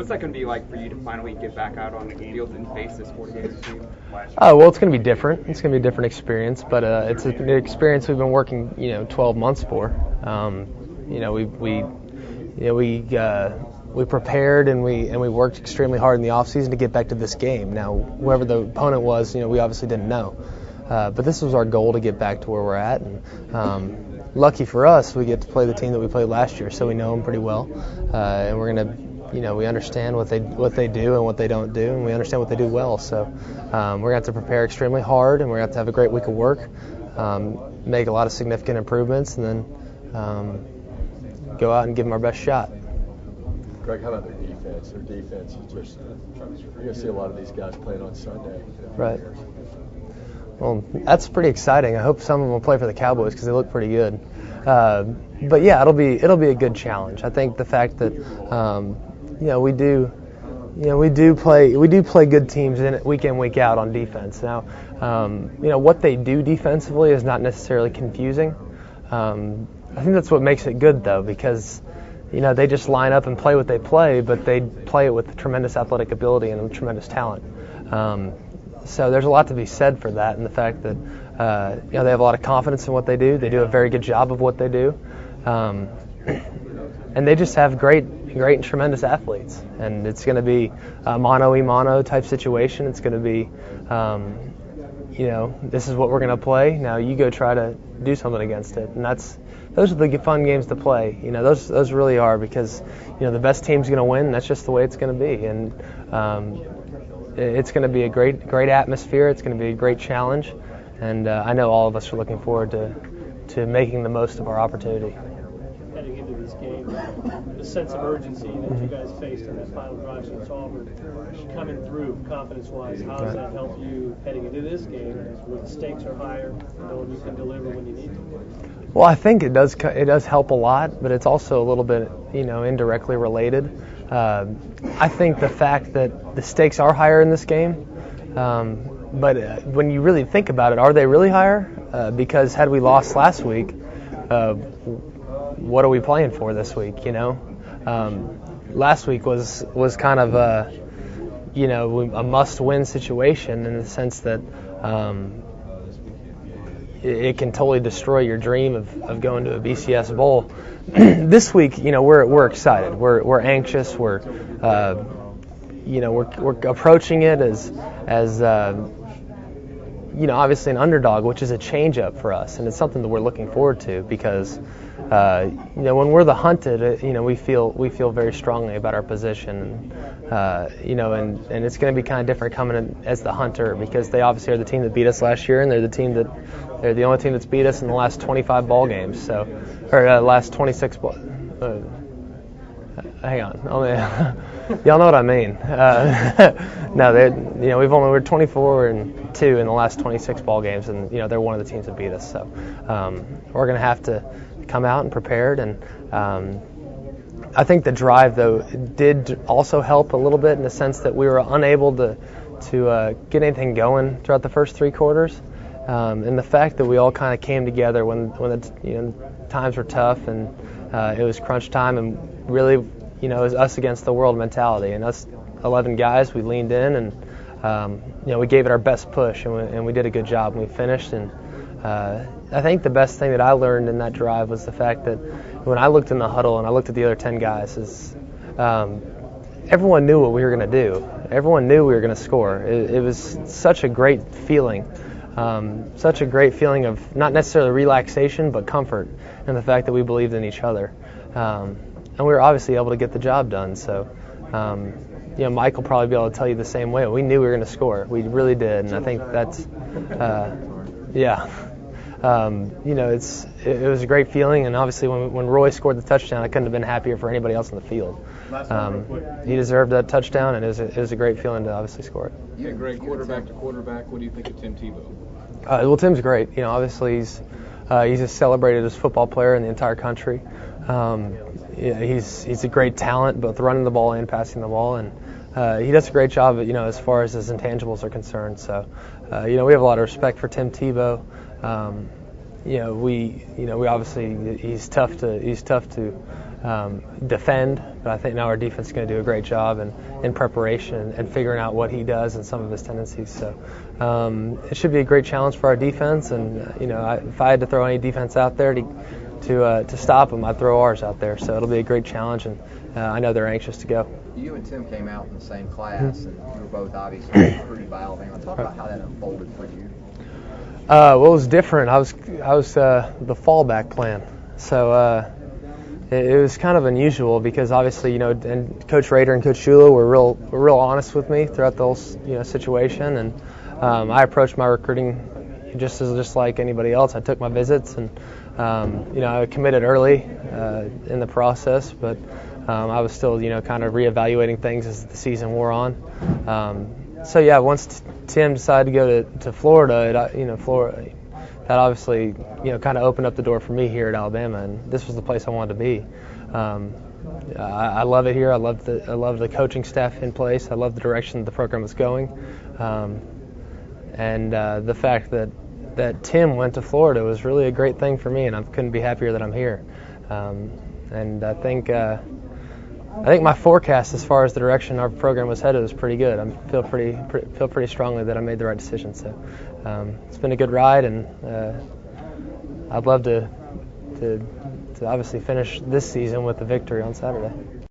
What's that going to be like for you to finally get back out on the field and face this 40-game team? Oh, well, it's going to be different. It's going to be a different experience, but it's an experience we've been working, 12 months for. We prepared and we worked extremely hard in the offseason to get back to this game. Now, whoever the opponent was, we obviously didn't know. But this was our goal to get back to where we're at. And lucky for us, we get to play the team that we played last year, so we know them pretty well. And we're going to, we understand what they do and what they don't do, and we understand what they do well. So we're going to have to prepare extremely hard, and we're going to have a great week of work, make a lot of significant improvements, and then go out and give them our best shot. Greg, how about their defense? Their defense is just, you're going to see a lot of these guys playing on Sunday. Right. Well, that's pretty exciting. I hope some of them will play for the Cowboys because they look pretty good. But yeah, it'll be a good challenge. I think the fact that we do play good teams week in, week out on defense. Now, what they do defensively is not necessarily confusing. I think that's what makes it good though, because they just line up and play what they play, but they play it with tremendous athletic ability and tremendous talent. So there's a lot to be said for that, and the fact that they have a lot of confidence in what they do. They do a very good job of what they do, and they just have great and tremendous athletes. And it's going to be a mano-a-mano type situation. It's going to be, this is what we're going to play. Now you go try to do something against it, and those are the fun games to play. Those really are, because the best team's going to win. And that's just the way it's going to be, and it's going to be a great atmosphere. It's going to be a great challenge, and I know all of us are looking forward to making the most of our opportunity. Heading into this game, the sense of urgency that you guys faced in that final drive against Auburn, coming through confidence-wise, how does that help you heading into this game where the stakes are higher, knowing you can deliver when you need to? Well, I think it does help a lot, but it's also a little bit indirectly related. I think the fact that the stakes are higher in this game, but when you really think about it, are they really higher? Because had we lost last week, what are we playing for this week? Last week was kind of a must-win situation in the sense that it can totally destroy your dream of going to a BCS bowl. This week, we're excited. We're anxious. We're approaching it as obviously an underdog, which is a change-up for us, and it's something that we're looking forward to because when we're the hunted, we feel very strongly about our position, and it's going to be kind of different coming in as the hunter, because they obviously are the team that beat us last year, and they're the only team that's beat us in the last 25 ball games, last 26 ball. Hang on, y'all know what I mean. No, we're 24-2 in the last 26 ball games, and they're one of the teams that beat us. So we're going to have to come out and prepared, and I think the drive though did also help a little bit in the sense that we were unable to get anything going throughout the first three quarters, and the fact that we all kind of came together when the times were tough and it was crunch time, and really it was us against the world mentality, and us 11 guys, we leaned in and we gave it our best push, and we did a good job, and we finished. And I think the best thing that I learned in that drive was the fact that when I looked in the huddle and I looked at the other 10 guys, everyone knew what we were going to do. Everyone knew we were going to score. It was such a great feeling, of not necessarily relaxation, but comfort, and the fact that we believed in each other. And we were obviously able to get the job done. So, Mike will probably be able to tell you the same way. We knew we were going to score. We really did, and I think that's, it was a great feeling. And obviously, when Roy scored the touchdown, I couldn't have been happier for anybody else in the field. He deserved that touchdown, and it was a great feeling to obviously score it. Yeah, great quarterback to quarterback. What do you think of Tim Tebow? Well, Tim's great. Obviously he's as celebrated as football player in the entire country. He's a great talent, both running the ball and passing the ball, and he does a great job, as far as his intangibles are concerned. So, we have a lot of respect for Tim Tebow. We obviously he's tough to defend, but I think now our defense is going to do a great job in preparation and figuring out what he does and some of his tendencies. So it should be a great challenge for our defense. And if I had to throw any defense out there to stop them, I'd throw ours out there. So it'll be a great challenge, and I know they're anxious to go. You and Tim came out in the same class, and you were both obviously recruited by Alabama. Talk about how that unfolded for you. Well, it was different. I was the fallback plan, so it was kind of unusual because obviously and Coach Rader and Coach Shula were real honest with me throughout the whole situation, and I approached my recruiting just like anybody else. I took my visits, and I committed early in the process, but I was still kind of reevaluating things as the season wore on. So yeah, once Tim decided to go to Florida, Florida, that obviously kind of opened up the door for me here at Alabama, and this was the place I wanted to be. I love it here. I love the coaching staff in place. I love the direction the program was going, and the fact that Tim went to Florida was really a great thing for me, and I couldn't be happier that I'm here. And I think my forecast as far as the direction our program was headed was pretty good. I feel pretty strongly that I made the right decision. So it's been a good ride, and I'd love to obviously finish this season with a victory on Saturday.